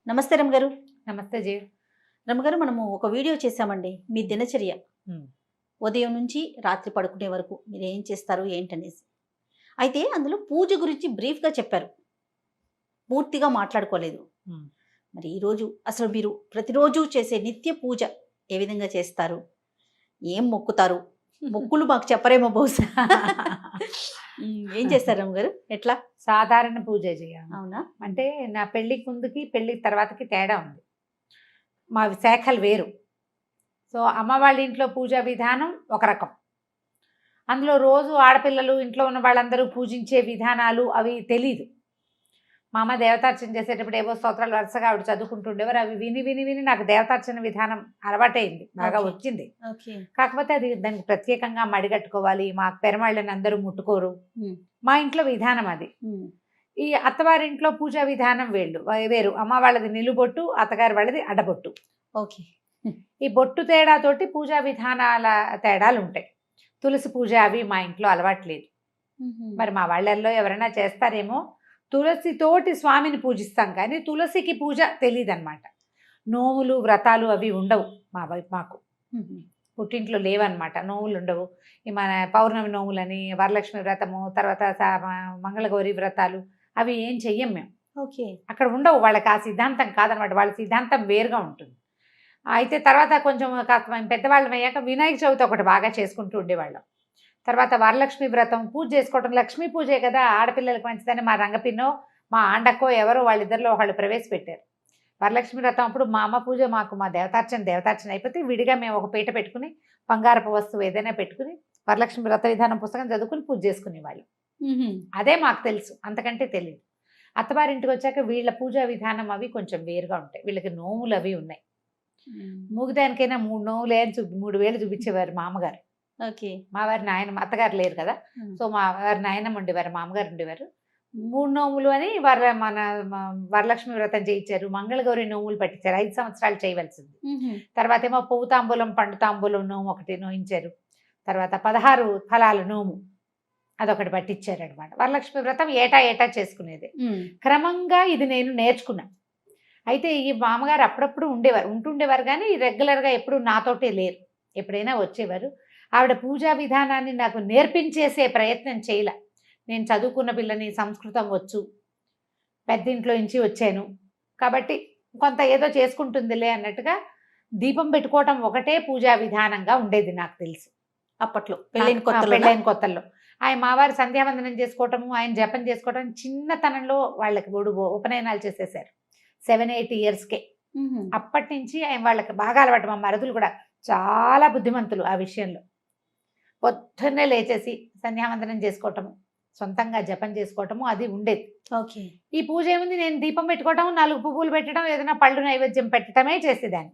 నమస్తే రమగారు. నమస్తే జీ. రమగారు, మనము ఒక వీడియో చేశామండి. మీ దినచర్య హ్మ్. ఉదయం నుంచి రాత్రి పడుకునే వరకు మీరు ఏం చేస్తారు ఏంటనేసి. అయితే అందులో పూజ గురించి బ్రీఫ్గా చెప్పారు, పూర్తిగా మాట్లాడుకోలేదు. హ్మ్. మరి ఈరోజు అసలు మీరు ప్రతిరోజు చేసే నిత్య పూజ ఏ విధంగా చేస్తారు, ఏం మొక్కుతారు? మొక్కులు మాకు చెప్పరేమో బహుశా. ఏం చేస్తారు రమగారు? ఎట్లా? సాధారణ పూజ చేయాలి. అవునా? అంటే నా పెళ్ళికి ముందుకి పెళ్ళి తర్వాతకి తేడా ఉంది. మా శాఖలు వేరు. సో అమ్మ వాళ్ళ ఇంట్లో పూజా విధానం ఒక రకం. అందులో రోజు ఆడపిల్లలు ఇంట్లో ఉన్న వాళ్ళందరూ పూజించే విధానాలు అవి తెలీదు. మా అమ్మ దేవతార్చన చేసేటప్పుడు ఏవో స్తోత్రాలు వరుసగా ఆవిడ చదువుకుంటుండేవారు. అవి విని విని విని నాకు దేవతార్చన విధానం అలవాటైంది, బాగా వచ్చింది. కాకపోతే అది దానికి ప్రత్యేకంగా మడిగట్టుకోవాలి, మా పెరమాళ్ళని అందరూ ముట్టుకోరు. మా ఇంట్లో విధానం అది. ఈ అత్తవారింట్లో పూజా విధానం వేరు. అమ్మ వాళ్ళది నిలుబొట్టు, అత్తగారి వాళ్ళది అడ్డబొట్టు. ఓకే. ఈ బొట్టు తేడాతోటి పూజా విధానాల తేడాలు ఉంటాయి. తులసి పూజ అవి మా ఇంట్లో అలవాట్లేదు. మరి మా వాళ్ళల్లో ఎవరైనా చేస్తారేమో. తులసితోటి స్వామిని పూజిస్తాం కానీ తులసికి పూజ తెలియదు అనమాట. నోములు వ్రతాలు అవి ఉండవు మాకు. పుట్టింట్లో లేవన్నమాట, నోములు ఉండవు. ఈ మన పౌర్ణమి నోములని, వరలక్ష్మి వ్రతము, తర్వాత మంగళగౌరి వ్రతాలు అవి ఏం చెయ్యం మేము. ఓకే. అక్కడ ఉండవు. వాళ్ళకి ఆ సిద్ధాంతం కాదనమాట, వాళ్ళ సిద్ధాంతం వేరుగా ఉంటుంది. అయితే తర్వాత కొంచెం కాస్త మేము పెద్దవాళ్ళం అయ్యాక వినాయక చవితి ఒకటి బాగా చేసుకుంటూ ఉండేవాళ్ళం. తర్వాత వరలక్ష్మి వ్రతం పూజ చేసుకోవటం, లక్ష్మీ పూజే కదా, ఆడపిల్లలకు మంచిదని మా రంగపిన్నో మా ఆండక్కో ఎవరో వాళ్ళిద్దరిలో వాళ్ళు ప్రవేశపెట్టారు. వరలక్ష్మి వ్రతం అప్పుడు మా అమ్మ పూజ, మాకు మా దేవతార్చన అయిపోతే విడిగా మేము ఒక పీట పెట్టుకుని బంగారపు వస్తువు ఏదైనా పెట్టుకుని వరలక్ష్మి వ్రత విధానం పుస్తకం చదువుకుని పూజ చేసుకునేవాళ్ళు. అదే మాకు తెలుసు, అంతకంటే తెలియదు. అత్తవారింటికి వచ్చాక వీళ్ళ పూజా విధానం అవి కొంచెం వేరుగా ఉంటాయి. వీళ్ళకి నోములు అవి ఉన్నాయి. మూగిదానికైనా 3 నోములు 3 వేలు చూపించేవారు మా అమ్మగారు. ఓకే. మా వారి నాయనమ్మ, అత్తగారు లేరు కదా, సో మా వారి నాయనమ్మ ఉండేవారు, మా అమ్మగారు ఉండేవారు. 3 నోములు అని వరలక్ష్మి వ్రతం చేయించారు. మంగళగౌరి నోములు పట్టించారు, 5 సంవత్సరాలు చేయవలసింది. తర్వాత ఏమో పువ్వు తాంబూలం పండు తాంబూలం నోము ఒకటి నోయించారు. తర్వాత 16 ఫలాల నోము అదొకటి పట్టించారు అనమాట. వరలక్ష్మి వ్రతం ఏటా చేసుకునేది. క్రమంగా ఇది నేను నేర్చుకున్నా. అయితే ఈ మామగారు అప్పుడప్పుడు ఉంటుండేవారు కానీ రెగ్యులర్గా ఎప్పుడు నాతోటే లేరు, ఎప్పుడైనా వచ్చేవారు. ఆవిడ పూజా విధానాన్ని నాకు నేర్పించేసే ప్రయత్నం చేయలే. నేను చదువుకున్న పిల్లని, సంస్కృతం వచ్చు, పెద్దింట్లో నుంచి వచ్చాను కాబట్టి కొంత ఏదో చేసుకుంటుందిలే అన్నట్టుగా దీపం పెట్టుకోవటం ఒకటే పూజా విధానంగా ఉండేది నాకు తెలిసి అప్పట్లో, పెళ్ళైన కొత్తల్లో. ఆయన మావారు సంధ్యావందనం చేసుకోవటము, ఆయన జపం చేసుకోవటం చిన్నతనంలో వాళ్ళకి ఉపనయనాలు చేసేసారు 7-8 ఇయర్స్కే. అప్పటి నుంచి ఆయన వాళ్ళకి బాగా అలవాటు. మా మరుదులు కూడా చాలా బుద్ధిమంతులు ఆ విషయంలో. పొద్దున్నే లేచేసి సంధ్యావందనం చేసుకోవటము, సొంతంగా జపం చేసుకోవటము అది ఉండేది. ఓకే. ఈ పూజ ఏముంది, నేను దీపం పెట్టుకోవటం, 4 పువ్వులు పెట్టడం, ఏదైనా పళ్ళు నైవేద్యం పెట్టడమే చేసేదాన్ని.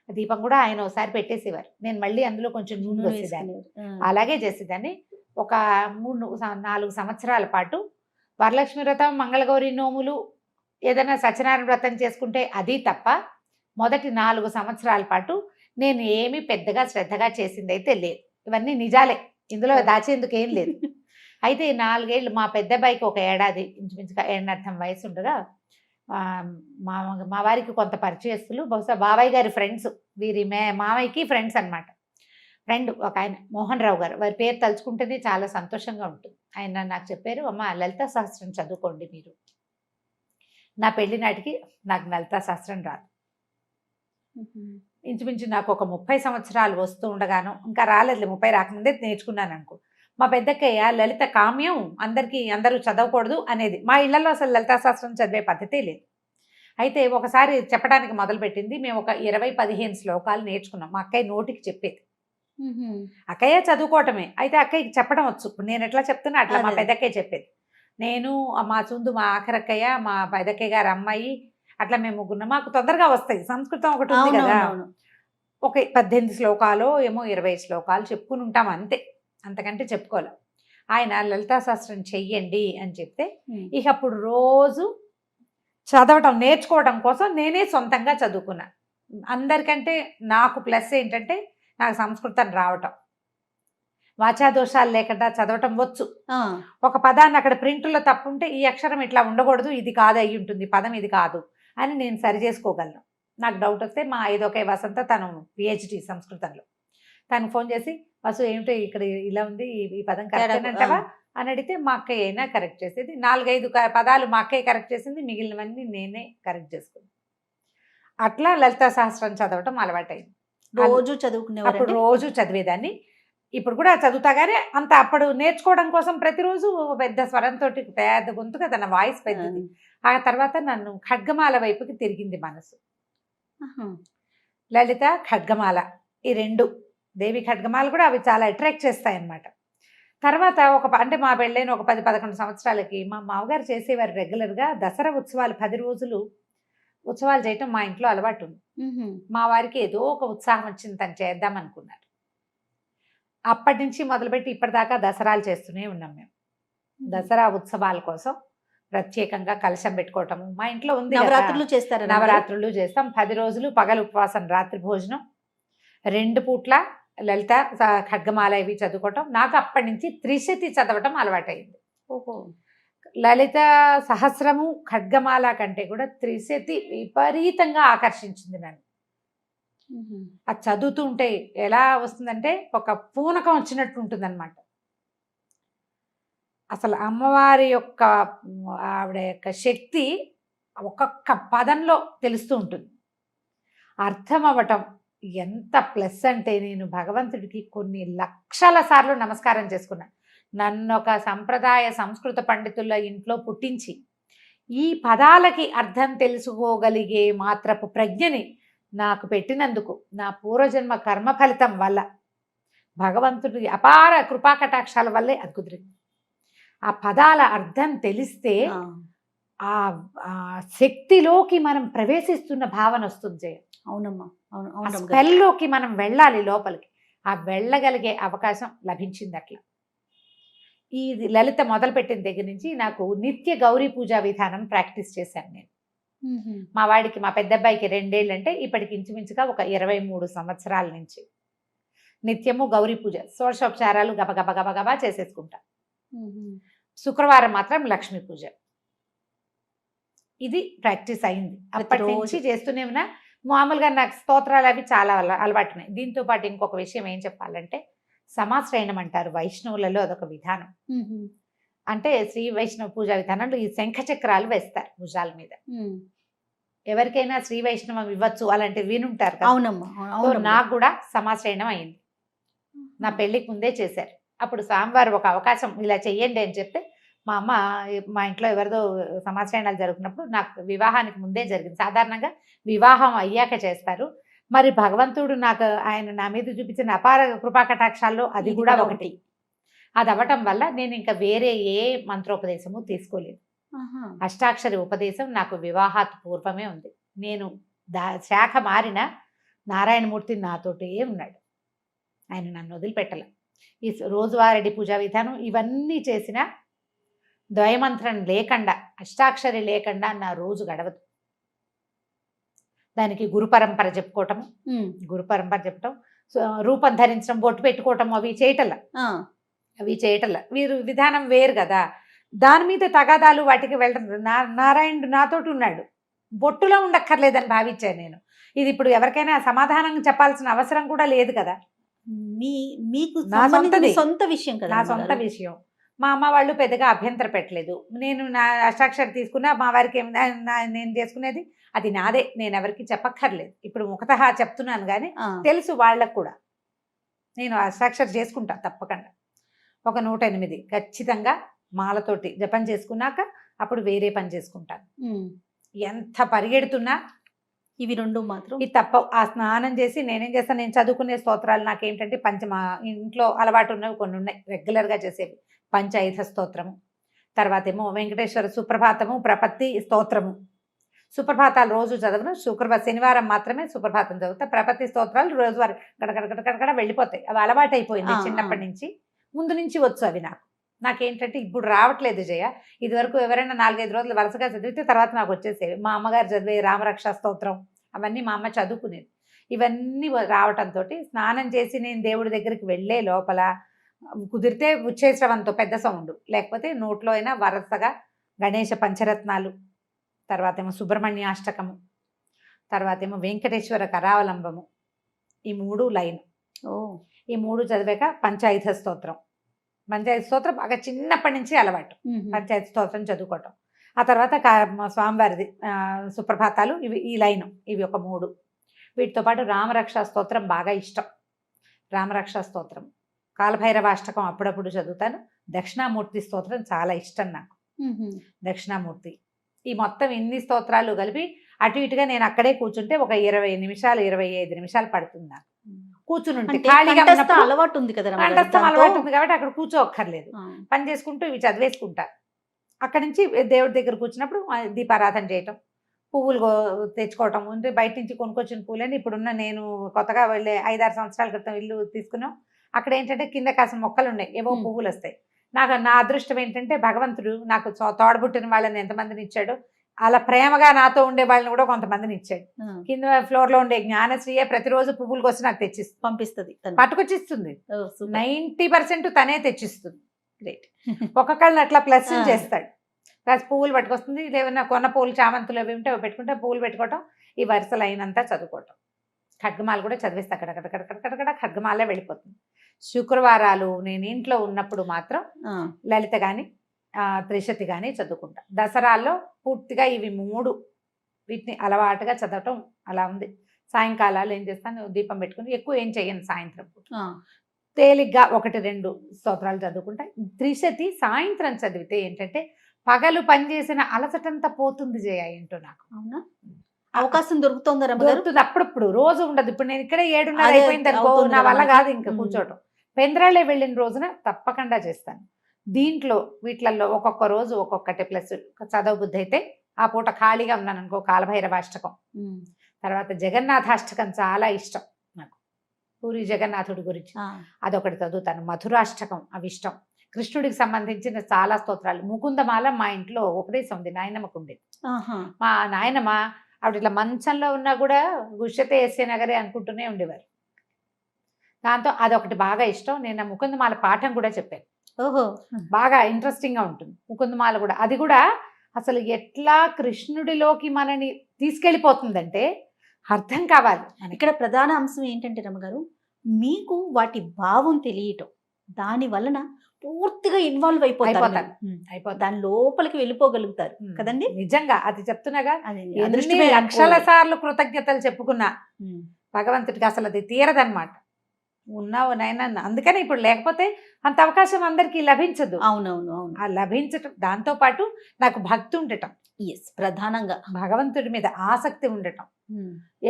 దీపం కూడా ఆయన ఒకసారి పెట్టేసేవారు, నేను మళ్ళీ అందులో కొంచెం నూనె వేసేదాన్ని, అలాగే చేసేదాన్ని. ఒక 3-4 సంవత్సరాల పాటు వరలక్ష్మి వ్రతం, మంగళగౌరి నోములు, ఏదైనా సత్యనారాయణ వ్రతం చేసుకుంటే అది తప్ప మొదటి 4 సంవత్సరాల పాటు నేను ఏమీ పెద్దగా శ్రద్ధగా చేసింది అయితే లేదు. ఇవన్నీ నిజాలే, ఇందులో దాచేందుకు ఏం లేదు. అయితే 4 ఏళ్ళు మా పెద్ద అబ్బాయికి ఒక ఏడాది ఇంచుమించుగా 1.5 వయసు ఉండగా మా వారికి కొంత పరిచయస్తులు, బహుశా బాబాయ్ గారి ఫ్రెండ్స్, వీరి మావయ్యకి ఫ్రెండ్స్ అనమాట. ఫ్రెండ్ ఒక ఆయన మోహన్ రావు గారు, వారి పేరు తలుచుకుంటేనే చాలా సంతోషంగా ఉంటుంది. ఆయన నాకు చెప్పారు, అమ్మ లలితా సహస్రం చదువుకోండి మీరు. నా పెళ్లి నాటికి నాకు లలితా సహస్రం రాదు. ఇంచుమించు నాకు ఒక 30 సంవత్సరాలు వస్తూ ఉండగాను, ఇంకా రాలేదు, 30 రాకముందే నేర్చుకున్నాను అనుకో. మా పెద్దక్కయ్య లలిత కామ్యం, అందరూ చదవకూడదు అనేది. మా ఇళ్లలో అసలు లలితా శాస్త్రం చదివే పద్ధతే లేదు. అయితే ఒకసారి చెప్పడానికి మొదలుపెట్టింది. మేము ఒక 20-15 శ్లోకాలు నేర్చుకున్నాం. మా అక్కయ్య నోటికి చెప్పేది, అక్కయ్య చదువుకోవటమే. అయితే అక్కయ్యకి చెప్పడం వచ్చు. నేను ఎట్లా చెప్తున్నా అట్లా మా పెద్దక్కయ్య చెప్పేది. నేను, మా చుందు, మా ఆఖరక్కయ్య, మా పెద్దక్కయ్య గారు అమ్మాయి, అట్లా మేము ముగ్గురు. మాకు తొందరగా వస్తాయి, సంస్కృతం ఒకటి ఉంది కదా. ఒక 18 శ్లోకాలు ఏమో 20 శ్లోకాలు చెప్పుకుని ఉంటాం అంతే, అంతకంటే చెప్పుకోలేం. ఆయన లలితా శాస్త్రం చెయ్యండి అని చెప్తే ఇక అప్పుడు రోజు చదవటం నేర్చుకోవడం కోసం నేనే సొంతంగా చదువుకున్నా. అందరికంటే నాకు ప్లస్ ఏంటంటే నాకు సంస్కృతం రావటం, వాచాదోషాలు లేకుండా చదవటం వచ్చు. ఒక పదాన్ని అక్కడ ప్రింట్లో తప్పుంటే ఈ అక్షరం ఇట్లా ఉండకూడదు, ఇది కాదు అయి ఉంటుంది, పదం ఇది కాదు అని నేను సరి చేసుకోగలను. నాకు డౌట్ వస్తే మా ఐదొకే వసంత తను పిహెచ్డి సంస్కృతంలో, తనకు ఫోన్ చేసి వసు ఏమిటి ఇక్కడ ఇలా ఉంది, ఈ పదం కరెక్ట్ అంటావా అని అడిగితే మా అక్కయ్య అయినా కరెక్ట్ చేసేది. 4-5 పదాలు మా అక్కయ్య కరెక్ట్ చేసింది, మిగిలినవన్నీ నేనే కరెక్ట్ చేసుకున్నాను. అట్లా లలితా సహస్రం చదవటం అలవాటైంది. రోజు అప్పుడు చదువుకునేవారు రోజు చదివేదాన్ని. ఇప్పుడు కూడా చదువుతా కానీ అంత అప్పుడు నేర్చుకోవడం కోసం ప్రతిరోజు పెద్ద స్వరంతో పెద్ద గొంతుగా తన వాయిస్ పెద్దది. ఆ తర్వాత నన్ను ఖడ్గమాల వైపుకి తిరిగింది మనసు. లలిత ఖడ్గమాల ఈ రెండు దేవి ఖడ్గమాల కూడా అవి చాలా అట్రాక్ట్ చేస్తాయి అన్నమాట. తర్వాత అంటే మా పెళ్ళైన ఒక 10-11 సంవత్సరాలకి మా మామగారు చేసేవారు రెగ్యులర్గా దసరా ఉత్సవాలు 10 రోజులు ఉత్సవాలు చేయటం మా ఇంట్లో అలవాటు ఉంది. మా వారికి ఏదో ఒక ఉత్సాహం వచ్చింది, తను చేద్దాం అనుకున్నారు. అప్పటి నుంచి మొదలుపెట్టి ఇప్పటిదాకా దసరాలు చేస్తూనే ఉన్నాం మేము. దసరా ఉత్సవాల కోసం ప్రత్యేకంగా కలశం పెట్టుకోవటము మా ఇంట్లో ఉంది. నవరాత్రులు చేస్తారు. నవరాత్రులు చేస్తాం. 10 రోజులు పగలు ఉపవాసం, రాత్రి భోజనం, 2 పూట్ల లలిత ఖడ్గమాల ఇవి చదువుకోవటం. నాకు అప్పటి నుంచి త్రిశతి చదవటం అలవాటైంది. ఓహో. లలిత సహస్రము ఖడ్గమాల కంటే కూడా త్రిశతి విపరీతంగా ఆకర్షించింది నన్ను. అది చదువుతుంటే ఎలా వస్తుందంటే ఒక పూనకం వచ్చినట్టు ఉంటుంది అనమాట. అసలు అమ్మవారి యొక్క ఆవిడ యొక్క శక్తి ఒక్కొక్క పదంలో తెలుస్తూ ఉంటుంది. అర్థం అవ్వటం ఎంత ప్లస్ అంటే నేను భగవంతుడికి కొన్ని లక్షల సార్లు నమస్కారం చేసుకున్నా. నన్ను ఒక సంప్రదాయ సంస్కృత పండితుల ఇంట్లో పుట్టించి ఈ పదాలకి అర్థం తెలుసుకోగలిగే మాత్రపు ప్రజ్ఞని నాకు పెట్టినందుకు నా పూర్వజన్మ కర్మ ఫలితం వల్ల భగవంతుడి అపార కృపాకటాక్షాల వల్లే అది కుదిరింది. ఆ పదాల అర్థం తెలిస్తే ఆ శక్తిలోకి మనం ప్రవేశిస్తున్న భావన వస్తుంది జయ. అవునమ్మా, అవును. స్పెల్లోకి మనం వెళ్ళాలి లోపలికి. ఆ వెళ్ళగలిగే అవకాశం లభించింది. అట్లా ఈ లలిత మొదలుపెట్టిన దగ్గర నుంచి నాకు నిత్య గౌరీ పూజా విధానం ప్రాక్టీస్ చేశాను నేను. మా వాడికి, మా పెద్ద అబ్బాయికి 2 ఏళ్ళు అంటే ఇప్పటికి ఇంచుమించుగా ఒక 23 సంవత్సరాల నుంచి నిత్యము గౌరీ పూజ షోడశోపచారాలు గబగబ గబగబా చేసేసుకుంటా. శుక్రవారం మాత్రం లక్ష్మీ పూజ. ఇది ప్రాక్టీస్ అయింది. అప్పటి నుంచి చేస్తూనే ఉన్నా. మామూలుగా నాకు స్తోత్రాలు అవి చాలా అలవాటున్నాయి. దీంతో పాటు ఇంకొక విషయం ఏం చెప్పాలంటే సమాశ్రయణం అంటారు వైష్ణవులలో, అదొక విధానం. అంటే శ్రీ వైష్ణవ పూజా విధానంలో ఈ శంఖ చక్రాలు వేస్తారు భుజాల మీద. ఎవరికైనా శ్రీ వైష్ణవం ఇవ్వచ్చు అలాంటివి వినుంటారు కదా. అవునమ్మా. నాకు కూడా సమాశ్రయణం అయింది. నా పెళ్లికి ముందే చేశారు. అప్పుడు స్వామివారు ఒక అవకాశం ఇలా చెయ్యండి అని చెప్తే మా అమ్మ మా ఇంట్లో ఎవరిదో సమాశ్రయణాలు జరుగుతున్నప్పుడు, నాకు వివాహానికి ముందే జరిగింది. సాధారణంగా వివాహం అయ్యాక చేస్తారు. మరి భగవంతుడు నాకు ఆయన నా మీద చూపించిన అపార కృపాకటాక్షాల్లో అది కూడా ఒకటి. అది అవ్వటం వల్ల నేను ఇంకా వేరే ఏ మంత్రోపదేశము తీసుకోలేదు. అష్టాక్షరి ఉపదేశం నాకు వివాహాత్ పూర్వమే ఉంది. నేను శాఖ మారిన నారాయణమూర్తి నాతోటే ఉన్నాడు. ఆయన నన్ను వదిలిపెట్టలే. ఈ రోజువారీ పూజా విధానం ఇవన్నీ చేసిన ద్వయమంత్రం లేకుండా, అష్టాక్షరి లేకుండా నా రోజు గడవదు. దానికి గురు పరంపర చెప్పుకోవటము, గురు పరంపర చెప్పటం, రూపం ధరించడం, బొట్టు పెట్టుకోవటం అవి చేయటల్లా వీరు విధానం వేరు కదా. దాని మీద తగాదాలు వాటికి వెళ్ళడం. నారాయణుడు నాతోటి ఉన్నాడు, బొట్టులో ఉండక్కర్లేదని భావించాను నేను. ఇది ఇప్పుడు ఎవరికైనా సమాధానం చెప్పాల్సిన అవసరం కూడా లేదు కదా. మీకు నా సొంత విషయం కదా, నా సొంత విషయం. మా అమ్మ వాళ్ళు పెద్దగా అభ్యంతర పెట్టలేదు. నేను నా అష్టాక్షరి తీసుకున్నా మా వారికి నేను చేసుకునేది అది నాదే, నేను ఎవరికి చెప్పక్కర్లేదు. ఇప్పుడు ముఖతహా చెప్తున్నాను కానీ తెలుసు వాళ్ళకు కూడా. నేను అష్టాక్షరి చేసుకుంటా తప్పకుండా. ఒక 108 ఖచ్చితంగా మాలతోటి జపం చేసుకున్నాక అప్పుడు వేరే పని చేసుకుంటాను. ఎంత పరిగెడుతున్నా ఇవి 2 మాత్రం ఇది తప్ప. ఆ స్నానం చేసి నేనేం చేస్తాను, నేను చదువుకునే స్తోత్రాలు నాకేంటంటే మా ఇంట్లో అలవాటు ఉన్నవి కొన్ని ఉన్నాయి రెగ్యులర్గా చేసేవి. పంచాయుధ స్తోత్రము, తర్వాత ఏమో వెంకటేశ్వర సుప్రభాతము, ప్రపత్తి స్తోత్రము. సుప్రభాతాలు రోజు చదవను, శనివారం మాత్రమే సుప్రభాతం చదువుతా. ప్రపత్తి స్తోత్రాలు రోజువారి గడగడ వెళ్ళిపోతాయి. అవి అలవాటు అయిపోయింది చిన్నప్పటి నుంచి. ముందు నుంచి వచ్చు అవి నాకేంటంటే ఇప్పుడు రావట్లేదు జయ. ఇదివరకు ఎవరైనా 4-5 రోజులు వరుసగా చదివితే తర్వాత నాకు వచ్చేసేవి. మా అమ్మగారు చదివే రామరక్ష స్తోత్రం అవన్నీ మా అమ్మ చదువుకునేది. ఇవన్నీ రావటంతో స్నానం చేసి నేను దేవుడి దగ్గరికి వెళ్ళే లోపల కుదిరితే ఉచ్చేశ్రవంతో పెద్ద సౌండ్, లేకపోతే నోట్లో అయినా వరుసగా గణేష పంచరత్నాలు, తర్వాత ఏమో సుబ్రహ్మణ్యాష్టకము, తర్వాత ఏమో వెంకటేశ్వర కరావలంబము, ఈ 3 లైన్. ఓ ఈ 3 చదివాక పంచాయుధ స్తోత్రం. పంచాయతీ స్తోత్రం బాగా చిన్నప్పటి నుంచి అలవాటు, పంచాయతీ స్తోత్రం చదువుకోవటం. ఆ తర్వాత స్వామివారిది సుప్రభాతాలు, ఇవి ఈ లైను, ఇవి ఒక 3. వీటితో పాటు రామరక్షా స్తోత్రం బాగా ఇష్టం. రామరక్షా స్తోత్రం, కాలభైరవాష్టకం అప్పుడప్పుడు చదువుతాను. దక్షిణామూర్తి స్తోత్రం చాలా ఇష్టం నాకు. దక్షిణామూర్తి, ఈ మొత్తం ఇన్ని స్తోత్రాలు కలిపి అటు ఇటుగా నేను అక్కడే కూర్చుంటే ఒక 20 నిమిషాలు 25 నిమిషాలు పడుతుంది నాకు కూర్చుని. ఖాళీగా అలవాటు ఉంది కదా, కంఠస్థం అలవాటు ఉంది కాబట్టి అక్కడ కూర్చోక్కర్లేదు, పని చేసుకుంటూ ఇవి చదివేసుకుంటా. అక్కడి నుంచి దేవుడి దగ్గర కూర్చున్నప్పుడు దీపారాధన చేయటం, పువ్వులు తెచ్చుకోవటం. అంటే బయట నుంచి కొనుక్కొచ్చిన పువ్వులని ఇప్పుడున్న నేను కొత్తగా వెళ్ళే 5-6 సంవత్సరాల క్రితం ఇల్లు తీసుకున్నాం. అక్కడ ఏంటంటే కింద కాసిన మొక్కలు ఉన్నాయి, ఏవో పువ్వులు వస్తాయి. నా అదృష్టం ఏంటంటే భగవంతుడు నాకు తోడబుట్టిన వాళ్ళని ఎంతమందిని ఇచ్చాడు, అలా ప్రేమగా నాతో ఉండే వాళ్ళని కూడా కొంతమందిని ఇచ్చాడు. కింద ఫ్లోర్ లో ఉండే జ్ఞానశ్రీయే ప్రతిరోజు పువ్వులు కోసం నాకు తెచ్చిస్తుంది, పంపిస్తుంది, పట్టుకొచ్చిస్తుంది. 90% తనే తెచ్చిస్తుంది. గ్రేట్. ఒక్కొక్కళ్ళని అట్లా ప్లస్ చేస్తాడు. ప్లస్ పువ్వులు పట్టుకొస్తుంది, ఏమైనా కొన్న పువ్వులు చామంతులు అవి ఉంటే అవి పెట్టుకుంటే పువ్వులు పెట్టుకోవటం, ఈ వరుస లైన్ అంతా చదువుకోవటం. ఖడ్గమాలు కూడా చదివేస్తే అక్కడక్కడ ఖడ్గమాలే వెళ్ళిపోతుంది. శుక్రవారాలు నేను ఇంట్లో ఉన్నప్పుడు మాత్రం లలిత కానీ త్రిశతి కానీ చదువుకుంటా. దసరాల్లో పూర్తిగా ఇవి 3 వీటిని అలవాటుగా చదవటం అలా ఉంది. సాయంకాలాలు ఏం చేస్తాను, దీపం పెట్టుకుని ఎక్కువ ఏం చెయ్యను. సాయంత్రం తేలిగ్గా 1-2 స్తోత్రాలు చదువుకుంటా. త్రిశతి సాయంత్రం చదివితే ఏంటంటే పగలు పనిచేసిన అలసటంతా పోతుంది జయ. ఏంటో నాకు అవునా అవకాశం దొరుకుతుంది, అప్పుడప్పుడు, రోజు ఉండదు. ఇప్పుడు నేను ఇక్కడ 7:30 అయిపోయింది అనుకో, నా వల్ల కాదు ఇంకా కూర్చోవటం. పెంద్రాలే వెళ్ళిన రోజున తప్పకుండా చేస్తాను. దీంట్లో వీటిలలో ఒక్కొక్క రోజు ఒక్కొక్కటి ప్లస్ చదవబుద్ధి అయితే ఆ పూట ఖాళీగా ఉన్నాను అనుకో, కాలభైరవాష్టకం, తర్వాత జగన్నాథాష్టకం చాలా ఇష్టం నాకు, పూరి జగన్నాథుడి గురించి అదొకటి చదువుతాను. మధురాష్టకం అవి ఇష్టం. కృష్ణుడికి సంబంధించిన చాలా స్తోత్రాలు. ముకుందమాల మా ఇంట్లో ఉపదేశం ఉంది, నాయనమ్మకు ఉండేది. మా నాయనమ్మ ఆవిడ ఇట్లా మంచంలో ఉన్నా కూడా గుష్యతే ఎస్సే నగరే అనుకుంటూనే ఉండేవారు. దాంతో అదొకటి బాగా ఇష్టం. నేను ముకుందమాల పాఠం కూడా చెప్పాను. ఓహో, బాగా ఇంట్రెస్టింగ్ గా ఉంటుంది ముకుందమాల కూడా. అది కూడా అసలు ఎట్లా కృష్ణుడిలోకి మనని తీసుకెళ్ళిపోతుందంటే అర్థం కావాలి. ఇక్కడ ప్రధాన అంశం ఏంటంటే రమ్మగారు, మీకు వాటి భావం తెలియటం, దాని వలన పూర్తిగా ఇన్వాల్వ్ అయిపోతారు, దాని లోపలికి వెళ్ళిపోగలుగుతారు కదండి. నిజంగా అది చెప్తున్నాగా, లక్షల సార్లు కృతజ్ఞతలు చెప్పుకున్నా భగవంతుడికి అసలు అది తీరదనమాట. ఉన్నావు నాయన, అందుకని ఇప్పుడు లేకపోతే అంత అవకాశం అందరికీ లభించదు. అవునవును అవును, ఆ లభించటం, దాంతో పాటు నాకు భక్తి ఉండటం, ప్రధానంగా భగవంతుడి మీద ఆసక్తి ఉండటం.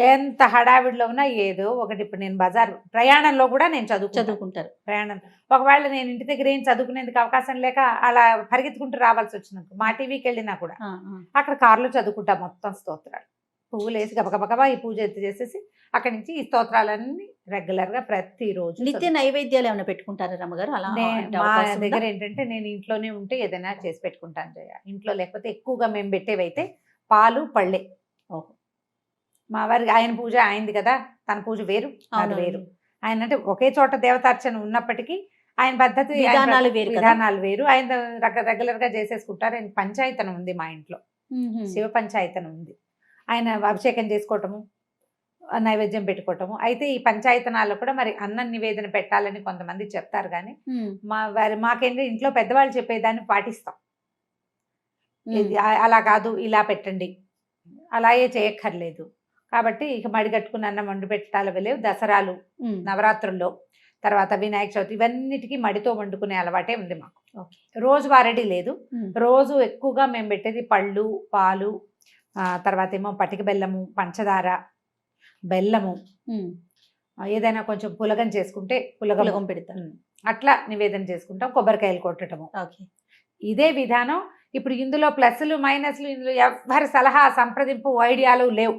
ఎంత హడావిడిలో ఉన్నా ఏదో ఒకటి. ఇప్పుడు నేను బజార్ ప్రయాణంలో కూడా నేను చదువుకుంటారు. ప్రయాణం ఒకవేళ నేను ఇంటి దగ్గర ఏం చదువుకునేందుకు అవకాశం లేక అలా పరిగెత్తుకుంటూ రావాల్సి వచ్చినప్పుడు మా టీవీకి వెళ్ళినా కూడా అక్కడ కారులో చదువుకుంటా మొత్తం స్తోత్రాలు. పువ్వులు వేసి గబగబగబా ఈ పూజ చేసేసి అక్కడి నుంచి ఈ స్తోత్రాలన్నీ రెగ్యులర్ గా ప్రతిరోజు. నిత్య నైవేద్యాలు ఏమైనా పెట్టుకుంటారా రమ్మగారు? అలా మా దగ్గర ఏంటంటే నేను ఇంట్లోనే ఉంటే ఏదైనా చేసి పెట్టుకుంటాను జయ. ఇంట్లో లేకపోతే ఎక్కువగా మేము పెట్టేవైతే పాలు పళ్ళే. మా వారికి ఆయన పూజ అయింది కదా, తన పూజ వేరు నాది వేరు. ఆయన అంటే ఒకే చోట దేవతార్చన ఉన్నప్పటికీ ఆయన పద్ధతి విధానాలు వేరు. ఆయన రెగ్యులర్ గా చేసేసుకుంటారు. ఆయన పంచాయతనం ఉంది మా ఇంట్లో, శివ పంచాయతనం ఉంది. ఆయన అభిషేకం చేసుకోవటము, నైవేద్యం పెట్టుకోవటము. అయితే ఈ పంచాయతనాల్లో కూడా మరి అన్నం నివేదన పెట్టాలని కొంతమంది చెప్తారు, కానీ మాకేంటి ఇంట్లో పెద్దవాళ్ళు చెప్పేదాన్ని పాటిస్తాం. అలా కాదు, ఇలా పెట్టండి, అలాగే చేయక్కర్లేదు. కాబట్టి ఇక మడిగట్టుకుని అన్నం వండి పెట్టాలి లేవు. దసరాలు, నవరాత్రుల్లో, తర్వాత వినాయక చవితి, ఇవన్నిటికీ మడితో వండుకునే అలవాటే ఉంది మాకు. రోజు వారడి లేదు. రోజు ఎక్కువగా మేము పెట్టేది పళ్ళు, పాలు, తర్వాత ఏమో పటిక బెల్లము, పంచదార, బెల్లము, ఏదైనా కొంచెం పులగం చేసుకుంటే పులగం పెడతాం, అట్లా నివేదన చేసుకుంటాం. కొబ్బరికాయలు కొట్టడము. ఇదే విధానం. ఇప్పుడు ఇందులో ప్లస్లు మైనస్లు ఇందులో ఎవరి సలహా సంప్రదింపు ఐడియాలు లేవు.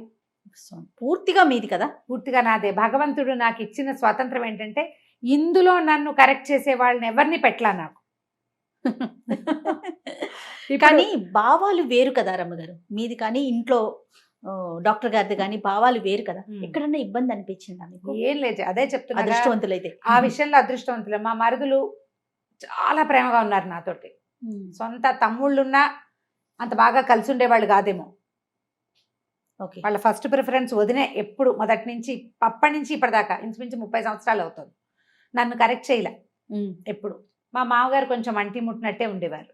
పూర్తిగా మీది కదా, పూర్తిగా నాదే. భగవంతుడు నాకు ఇచ్చిన స్వాతంత్రం ఏంటంటే ఇందులో నన్ను కరెక్ట్ చేసే వాళ్ళని ఎవరిని పెట్టలా నాకు. కానీ భావాలు వేరు కదా రమ్మగారు, మీది కానీ ఇంట్లో డాక్టర్ గారిది కానీ భావాలు వేరు కదా. ఎక్కడన్నా ఇబ్బంది అనిపించిందా మీకు? ఏం లేదు, అదే చెప్తున్నా, అదృష్టవంతులైతే ఆ విషయంలో అదృష్టవంతులు. మా మరుదులు చాలా ప్రేమగా ఉన్నారు నాతోటి. సొంత తమ్ముళ్ళున్నా అంత బాగా కలిసి ఉండేవాళ్ళు కాదేమో. ఓకే. వాళ్ళ ఫస్ట్ ప్రిఫరెన్స్ వదినే. ఎప్పుడు మొదటి నుంచి అప్పటి నుంచి ఇప్పటిదాకా ఇంచుమించు 30 సంవత్సరాలు అవుతుంది. నన్ను కరెక్ట్ చేయలే ఎప్పుడు. మా మామగారు కొంచెం అంటి ముట్టినట్టే ఉండేవారు.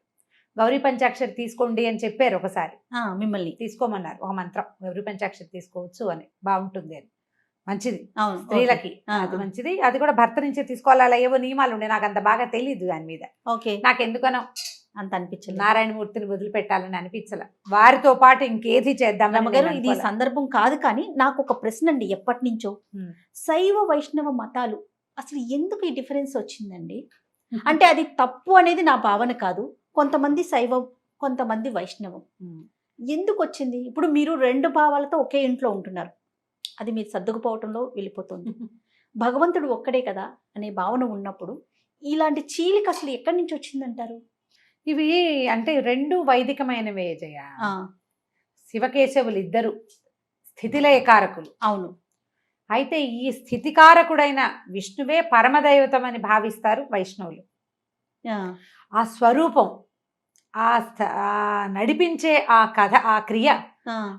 గౌరీ పంచాక్షరి తీసుకోండి అని చెప్పారు ఒకసారి. మిమ్మల్ని తీసుకోమన్నారు ఒక మంత్రం, గౌరీ పంచాక్షరి తీసుకోవచ్చు అని, బాగుంటుంది అని. మంచిది అవును స్త్రీలకి, అది మంచిది. అది కూడా భర్త నుంచే తీసుకోవాలి, అలా ఏవో నియమాలు ఉండే. నాకు అంత బాగా తెలియదు దాని మీద. ఓకే. నాకు ఎందుకనో అంత అనిపించలేదు. నారాయణమూర్తిని వదిలిపెట్టాలని అనిపించలే. వారితో పాటు ఇంకేది చేద్దాం. రమ్మగారు ఇది సందర్భం కాదు, కానీ నాకు ఒక ప్రశ్న అండి. ఎప్పటి నుంచో శైవ వైష్ణవ మతాలు అసలు ఎందుకు ఈ డిఫరెన్స్ వచ్చిందండి? అంటే అది తప్పు అనేది నా భావన కాదు. కొంతమంది శైవం, కొంతమంది వైష్ణవం. ఎందుకు వచ్చింది? ఇప్పుడు మీరు 2 భావాలతో ఒకే ఇంట్లో ఉంటున్నారు, అది మీరు సర్దుకుపోవటంలో వెళ్ళిపోతుంది. భగవంతుడు ఒక్కడే కదా అనే భావన ఉన్నప్పుడు ఇలాంటి చీలిక అసలు ఎక్కడి నుంచి వచ్చిందంటారు? ఇవి అంటే 2 వైదికమైనవే జయ. శివకేశవులు ఇద్దరు స్థితిలయకారకులు. అవును. అయితే ఈ స్థితికారకుడైన విష్ణువే పరమదైవతం అని భావిస్తారు వైష్ణవులు. ఆ స్వరూపం, ఆ నడిపించే ఆ కథ, ఆ క్రియ,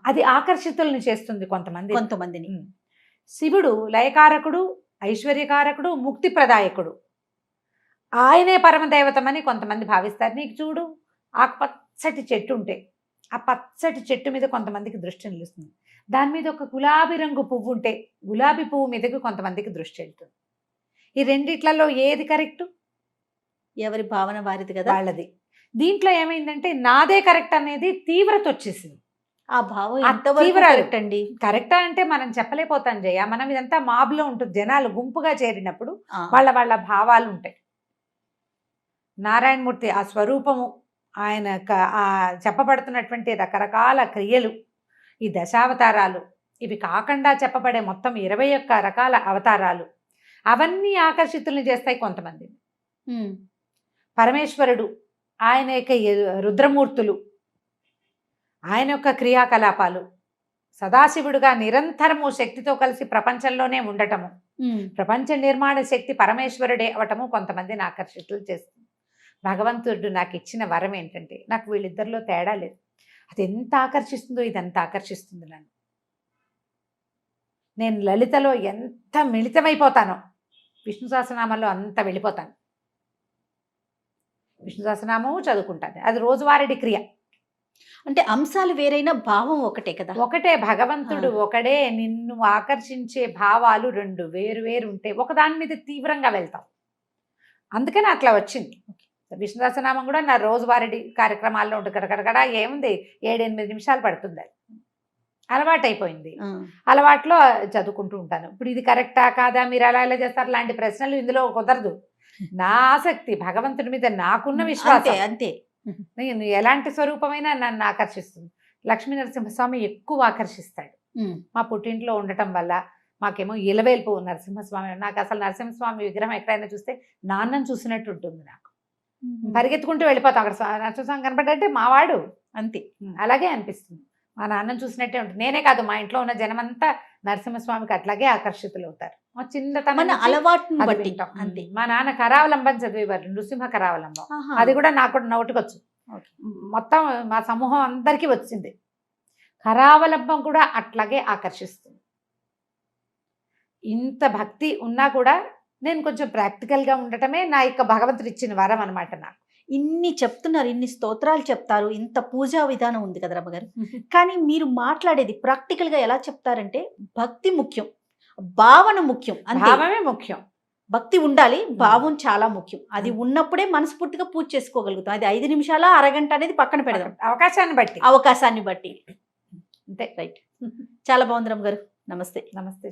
అది ఆకర్షితులను చేస్తుంది కొంతమందిని. శివుడు లయకారకుడు, ఐశ్వర్యకారకుడు, ముక్తి ప్రదాయకుడు. ఆయనే పరమదైవతమని కొంతమంది భావిస్తారు. నీకు చూడు, ఆ పచ్చటి చెట్టు ఉంటే ఆ పచ్చటి చెట్టు మీద కొంతమందికి దృష్టి నిలుస్తుంది. దాని మీద ఒక గులాబీ రంగు పువ్వు ఉంటే గులాబీ పువ్వు మీదకి కొంతమందికి దృష్టి వెళ్తుంది. ఈ రెండిట్లలో ఏది కరెక్ట్? ఎవరి భావన వారిది కదా, వాళ్ళది. దీంట్లో ఏమైందంటే నాదే కరెక్ట్ అనేది తీవ్రత వచ్చేసింది. ఆ భావం ఎంతవరకు కరెక్ట్ అండి? కరెక్టా అంటే మనం చెప్పలేకపోతాం జయ. మనం ఇదంతా మాబ్లో ఉంటుంది, జనాలు గుంపుగా చేరినప్పుడు వాళ్ళ భావాలు ఉంటాయి. నారాయణమూర్తి ఆ స్వరూపము, ఆయన ఆ చెప్పబడుతున్నటువంటి రకరకాల క్రియలు, ఈ దశావతారాలు, ఇవి కాకుండా చెప్పబడే మొత్తం 21 రకాల అవతారాలు, అవన్నీ ఆకర్షితుల్ని చేస్తాయి కొంతమంది. పరమేశ్వరుడు, ఆయన యొక్క రుద్రమూర్తులు, ఆయన యొక్క క్రియాకలాపాలు, సదాశివుడుగా నిరంతరము శక్తితో కలిసి ప్రపంచంలోనే ఉండటము, ప్రపంచ నిర్మాణ శక్తి పరమేశ్వరుడే అవటము కొంతమందిని ఆకర్షితులు చేస్తుంది. భగవంతుడు నాకు ఇచ్చిన వరం ఏంటంటే, నాకు వీళ్ళిద్దరిలో తేడా లేదు. అది ఎంత ఆకర్షిస్తుందో ఇదంత ఆకర్షిస్తుంది నన్ను. నేను లలితలో ఎంత మిళితమైపోతానో విష్ణు సహస్రనామంలో అంత వెళ్ళిపోతాను. విష్ణు సహస్రనామము చదువుకుంటాను, అది రోజువారీ క్రియ. అంటే అంశాలు వేరైనా భావం ఒకటే కదా? ఒకటే. భగవంతుడు ఒకడే. నిన్ను ఆకర్షించే భావాలు 2 వేరు ఉంటే ఒకదాని మీద తీవ్రంగా వెళ్తాం. అందుకని అట్లా వచ్చింది. విష్ణు సహస్రనామం కూడా నా రోజువారీ కార్యక్రమాల్లో ఉంటుంది. కడకడగడ ఏముంది, 7-8 నిమిషాలు పడుతుంది. అది అలవాటైపోయింది. అలవాట్లో చదువుకుంటూ ఉంటాను. ఇప్పుడు ఇది కరెక్టా కాదా, మీరు అలా ఎలా చేస్తారు, లాంటి ప్రశ్నలు ఇందులో కుదరదు. నా ఆసక్తి భగవంతుడి మీద నాకున్న విశ్వాసం అంతే. నేను ఎలాంటి స్వరూపమైనా నన్ను ఆకర్షిస్తుంది. లక్ష్మీ నరసింహస్వామి ఎక్కువ ఆకర్షిస్తాడు. మా పుట్టింట్లో ఉండటం వల్ల మాకేమో ఇలవేల్పు నరసింహస్వామి. నాకు అసలు నరసింహస్వామి విగ్రహం ఎక్కడైనా చూస్తే నాన్నని చూసినట్టు ఉంటుంది. నాకు పరిగెత్తుకుంటూ వెళ్ళిపోతాం. అక్కడ నరసింహస్వామి కనపడ్డంటే మావాడు అంతే, అలాగే అనిపిస్తుంది. మా నాన్నని చూసినట్టే ఉంటుంది. నేనే కాదు, మా ఇంట్లో ఉన్న జనమంతా నరసింహస్వామికి అట్లాగే ఆకర్షితులు అవుతారు. మా చిన్నతనం అలవాటును బట్టి అంతే. మా నాన్న కరావలంబం చదివేవారు, నృసింహ కరావలంబం. అది కూడా నాకు నోటికొచ్చు. మొత్తం మా సమూహం అందరికీ వచ్చింది. కరావలంబం కూడా అట్లాగే ఆకర్షిస్తుంది. ఇంత భక్తి ఉన్నా కూడా నేను కొంచెం ప్రాక్టికల్గా ఉండటమే నా యొక్క భగవంతుడు ఇచ్చిన వరం అనమాట. నాకు ఇన్ని చెప్తున్నారు, ఇన్ని స్తోత్రాలు చెప్తారు, ఇంత పూజా విధానం ఉంది కదా రమ్మగారు. కానీ మీరు మాట్లాడేది ప్రాక్టికల్గా ఎలా చెప్తారంటే, భక్తి ముఖ్యం, భావన ముఖ్యం. భావమే ముఖ్యం. భక్తి ఉండాలి, భావం చాలా ముఖ్యం. అది ఉన్నప్పుడే మనస్ఫూర్తిగా పూజ చేసుకోగలుగుతాం. అది 5 నిమిషాల అరగంట అనేది పక్కన పెడదాం, అవకాశాన్ని బట్టి అంతే. రైట్. చాలా బాగుంది రమ్మగారు. నమస్తే. నమస్తే.